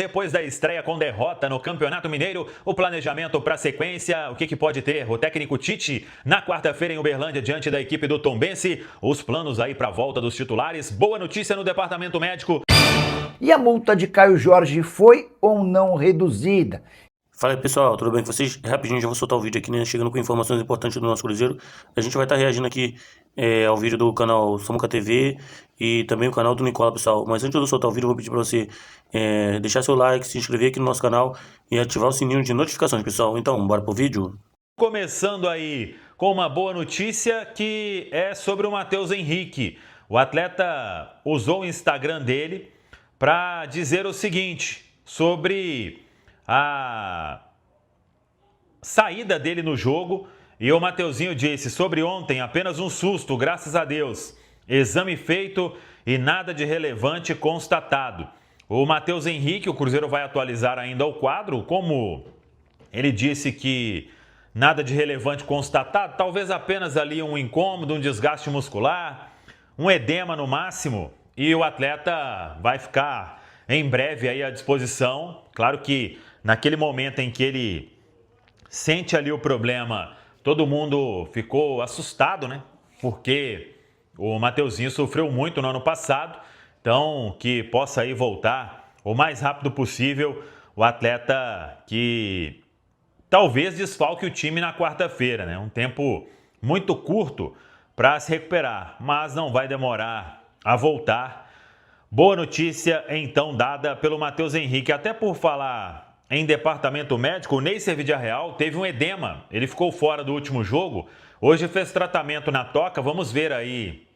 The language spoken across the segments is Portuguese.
Depois da estreia com derrota no Campeonato Mineiro, o planejamento para a sequência, o que pode ter o técnico Tite na quarta-feira em Uberlândia diante da equipe do Tombense, os planos aí para a volta dos titulares, boa notícia no departamento médico. E a multa de Caio Jorge foi ou não reduzida? Fala aí, pessoal, tudo bem com vocês? Rapidinho, já vou soltar o vídeo aqui, né? Chegando com informações importantes do nosso Cruzeiro. A gente vai estar reagindo aqui ao vídeo do canal Samuca TV e também o canal do Nicola, pessoal. Mas antes de eu soltar o vídeo, eu vou pedir para você deixar seu like, se inscrever aqui no nosso canal e ativar o sininho de notificações, pessoal. Então, bora pro vídeo? Começando aí com uma boa notícia que é sobre o Matheus Henrique. O atleta usou o Instagram dele para dizer o seguinte sobre a saída dele no jogo, e o Mateuzinho disse: sobre ontem, apenas um susto, graças a Deus. Exame feito e nada de relevante constatado. O Matheus Henrique, o Cruzeiro vai atualizar ainda o quadro, como ele disse que nada de relevante constatado, talvez apenas ali um incômodo, um desgaste muscular, um edema no máximo, e o atleta vai ficar em breve aí à disposição. Claro que naquele momento em que ele sente ali o problema, todo mundo ficou assustado, né? Porque o Mateuzinho sofreu muito no ano passado, então que possa aí voltar o mais rápido possível o atleta que talvez desfalque o time na quarta-feira, né? Um tempo muito curto para se recuperar, mas não vai demorar a voltar. Boa notícia, então, dada pelo Matheus Henrique. Até por falar em departamento médico, o Neisser Vidiarreal teve um edema. Ele ficou fora do último jogo. Hoje fez tratamento na toca. Vamos ver aí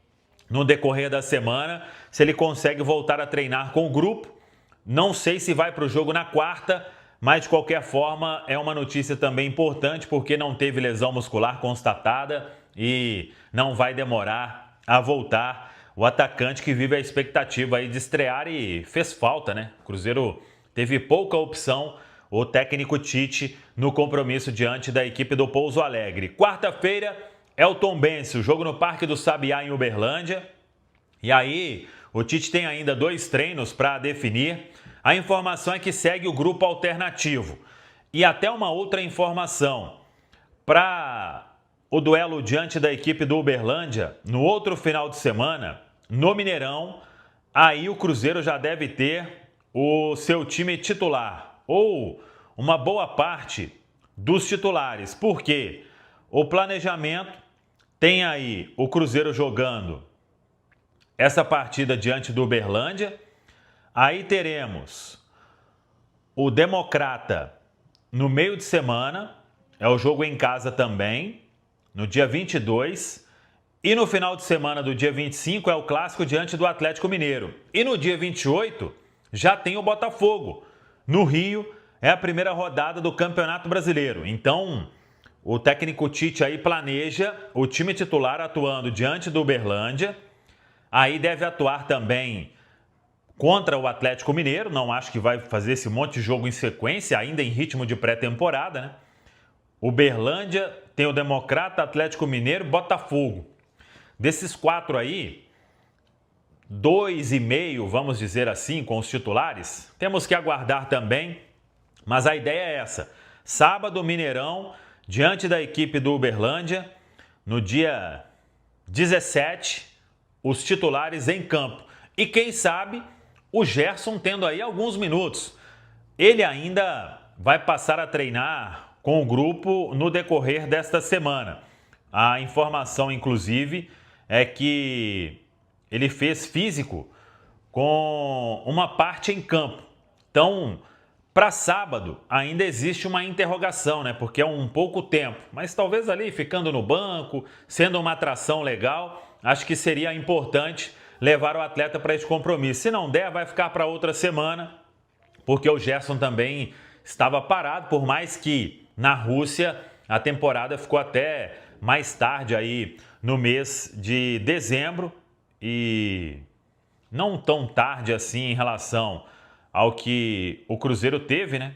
no decorrer da semana se ele consegue voltar a treinar com o grupo. Não sei se vai para o jogo na quarta, mas de qualquer forma é uma notícia também importante porque não teve lesão muscular constatada e não vai demorar a voltar. O atacante que vive a expectativa aí de estrear e fez falta, né? O Cruzeiro teve pouca opção, o técnico Tite, no compromisso diante da equipe do Pouso Alegre. Quarta-feira é o Tombense, o jogo no Parque do Sabiá em Uberlândia. E aí, o Tite tem ainda 2 treinos para definir. A informação é que segue o grupo alternativo. E até uma outra informação. Para o duelo diante da equipe do Uberlândia, no outro final de semana, no Mineirão, aí o Cruzeiro já deve ter o seu time titular, ou uma boa parte dos titulares. Por quê? O planejamento tem aí o Cruzeiro jogando essa partida diante do Uberlândia. Aí teremos o Democrata no meio de semana, é o jogo em casa também, no dia 22. E no final de semana do dia 25 é o clássico diante do Atlético Mineiro. E no dia 28 já tem o Botafogo. No Rio é a primeira rodada do Campeonato Brasileiro. Então o técnico Tite aí planeja o time titular atuando diante do Uberlândia. Aí deve atuar também contra o Atlético Mineiro. Não acho que vai fazer esse monte de jogo em sequência, ainda em ritmo de pré-temporada, né? Uberlândia, tem o Democrata, Atlético Mineiro, Botafogo. Desses 4 aí, 2,5, vamos dizer assim, com os titulares. Temos que aguardar também, mas a ideia é essa. Sábado, Mineirão, diante da equipe do Uberlândia. No dia 17, os titulares em campo. E quem sabe o Gerson tendo aí alguns minutos. Ele ainda vai passar a treinar com o grupo no decorrer desta semana. A informação, inclusive, é que ele fez físico com uma parte em campo. Então, para sábado, ainda existe uma interrogação, né? Porque é um pouco tempo. Mas talvez ali, ficando no banco, sendo uma atração legal, acho que seria importante levar o atleta para esse compromisso. Se não der, vai ficar para outra semana, porque o Gerson também estava parado, por mais que na Rússia a temporada ficou até mais tarde aí no mês de dezembro e não tão tarde assim em relação ao que o Cruzeiro teve, né?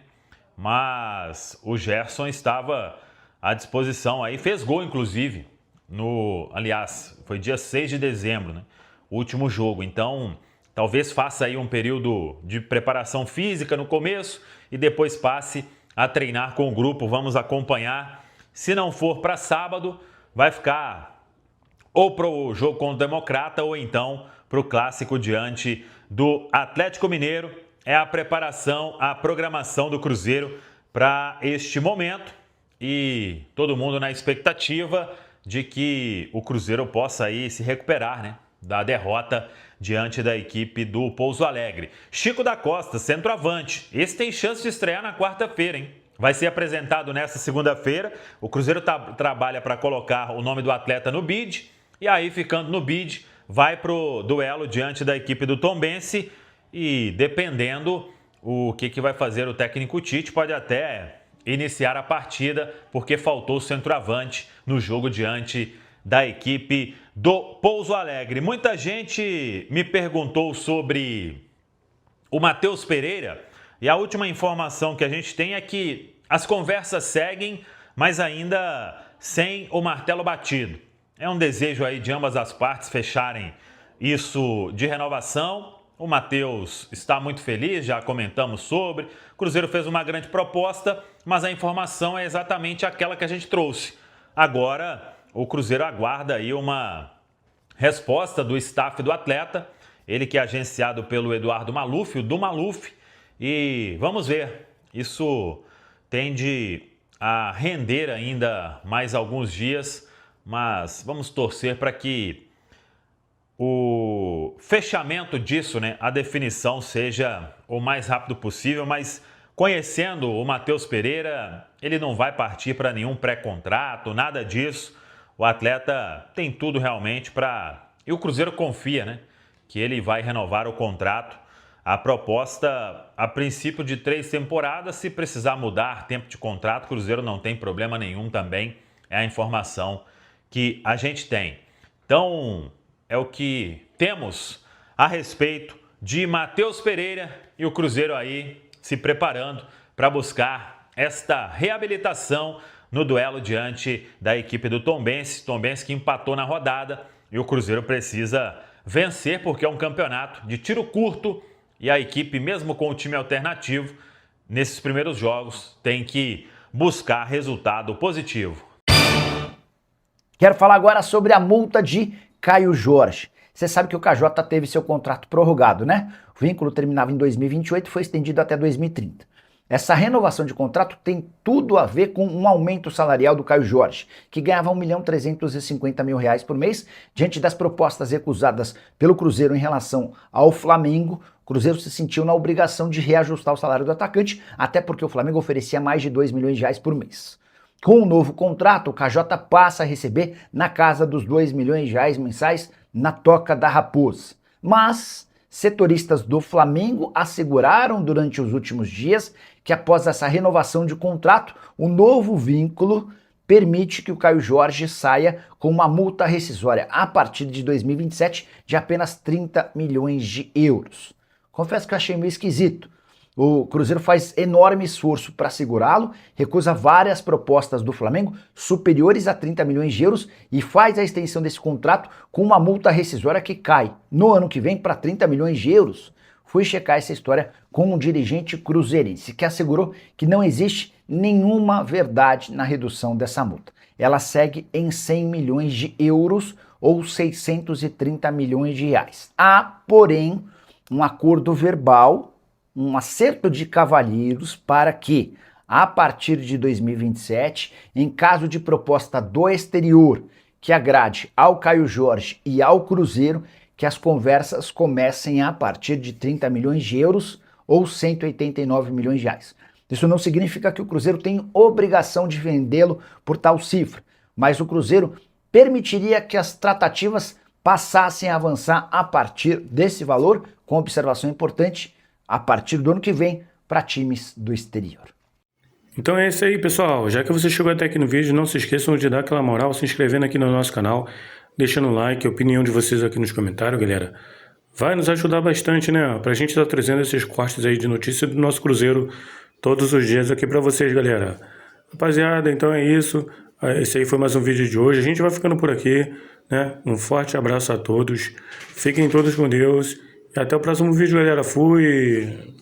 Mas o Gerson estava à disposição aí, fez gol inclusive aliás, foi dia 6 de dezembro, né? O último jogo. Então, Talvez faça aí um período de preparação física no começo e depois passe a treinar com o grupo. Vamos acompanhar. Se não for para sábado, vai ficar ou para o jogo contra o Democrata ou então para o clássico diante do Atlético Mineiro. É a preparação, a programação do Cruzeiro para este momento e todo mundo na expectativa de que o Cruzeiro possa aí se recuperar, né, da derrota diante da equipe do Pouso Alegre. Chico da Costa, centroavante. Esse tem chance de estrear na quarta-feira, hein? Vai ser apresentado nesta segunda-feira. O Cruzeiro trabalha para colocar o nome do atleta no bid. E aí, ficando no bid, vai para o duelo diante da equipe do Tombense. E dependendo o que vai fazer o técnico Tite, pode até iniciar a partida, porque faltou o centroavante no jogo diante da equipe do Pouso Alegre. Muita gente me perguntou sobre o Matheus Pereira e a última informação que a gente tem é que as conversas seguem, mas ainda sem o martelo batido. É um desejo aí de ambas as partes fecharem isso de renovação. O Matheus está muito feliz, já comentamos sobre. O Cruzeiro fez uma grande proposta, mas a informação é exatamente aquela que a gente trouxe. Agora, o Cruzeiro aguarda aí uma resposta do staff do atleta, ele que é agenciado pelo Eduardo Maluf, o do Maluf, e vamos ver, isso tende a render ainda mais alguns dias, mas vamos torcer para que o fechamento disso, né, a definição seja o mais rápido possível, mas conhecendo o Matheus Pereira, ele não vai partir para nenhum pré-contrato, nada disso. O atleta tem tudo realmente para... E o Cruzeiro confia, né, que ele vai renovar o contrato. A proposta, a princípio, de 3 temporadas. Se precisar mudar tempo de contrato, o Cruzeiro não tem problema nenhum também. É a informação que a gente tem. Então, é o que temos a respeito de Matheus Pereira e o Cruzeiro aí se preparando para buscar esta reabilitação no duelo diante da equipe do Tombense. Tombense que empatou na rodada e o Cruzeiro precisa vencer porque é um campeonato de tiro curto e a equipe, mesmo com o time alternativo, nesses primeiros jogos tem que buscar resultado positivo. Quero falar agora sobre a multa de Caio Jorge. Você sabe que o KJ teve seu contrato prorrogado, né? O vínculo terminava em 2028 e foi estendido até 2030. Essa renovação de contrato tem tudo a ver com um aumento salarial do Caio Jorge, que ganhava R$1.350.000 por mês. Diante das propostas recusadas pelo Cruzeiro em relação ao Flamengo, o Cruzeiro se sentiu na obrigação de reajustar o salário do atacante, até porque o Flamengo oferecia mais de R$2 milhões por mês. Com o novo contrato, o KJ passa a receber na casa dos R$2 milhões mensais na Toca da Raposa. Mas setoristas do Flamengo asseguraram durante os últimos dias que após essa renovação de contrato, o novo vínculo permite que o Caio Jorge saia com uma multa rescisória a partir de 2027 de apenas R$30 milhões. Confesso que eu achei meio esquisito. O Cruzeiro faz enorme esforço para segurá-lo, recusa várias propostas do Flamengo superiores a R$30 milhões e faz a extensão desse contrato com uma multa rescisória que cai no ano que vem para R$30 milhões. Fui checar essa história com um dirigente cruzeirense que assegurou que não existe nenhuma verdade na redução dessa multa. Ela segue em R$100 milhões ou R$630 milhões. Há, porém, um acordo verbal, um acerto de cavalheiros para que, a partir de 2027, em caso de proposta do exterior que agrade ao Caio Jorge e ao Cruzeiro, que as conversas comecem a partir de R$30 milhões ou R$189 milhões. Isso não significa que o Cruzeiro tem obrigação de vendê-lo por tal cifra, mas o Cruzeiro permitiria que as tratativas passassem a avançar a partir desse valor, com observação importante, a partir do ano que vem, para times do exterior. Então é isso aí, pessoal. Já que você chegou até aqui no vídeo, não se esqueçam de dar aquela moral, se inscrevendo aqui no nosso canal, deixando o like, a opinião de vocês aqui nos comentários, galera. Vai nos ajudar bastante, né? Pra gente estar trazendo esses cortes aí de notícia do nosso Cruzeiro todos os dias aqui pra vocês, galera. Rapaziada, então é isso. Esse aí foi mais um vídeo de hoje. A gente vai ficando por aqui, né? Um forte abraço a todos. Fiquem todos com Deus. Até o próximo vídeo, galera. Fui!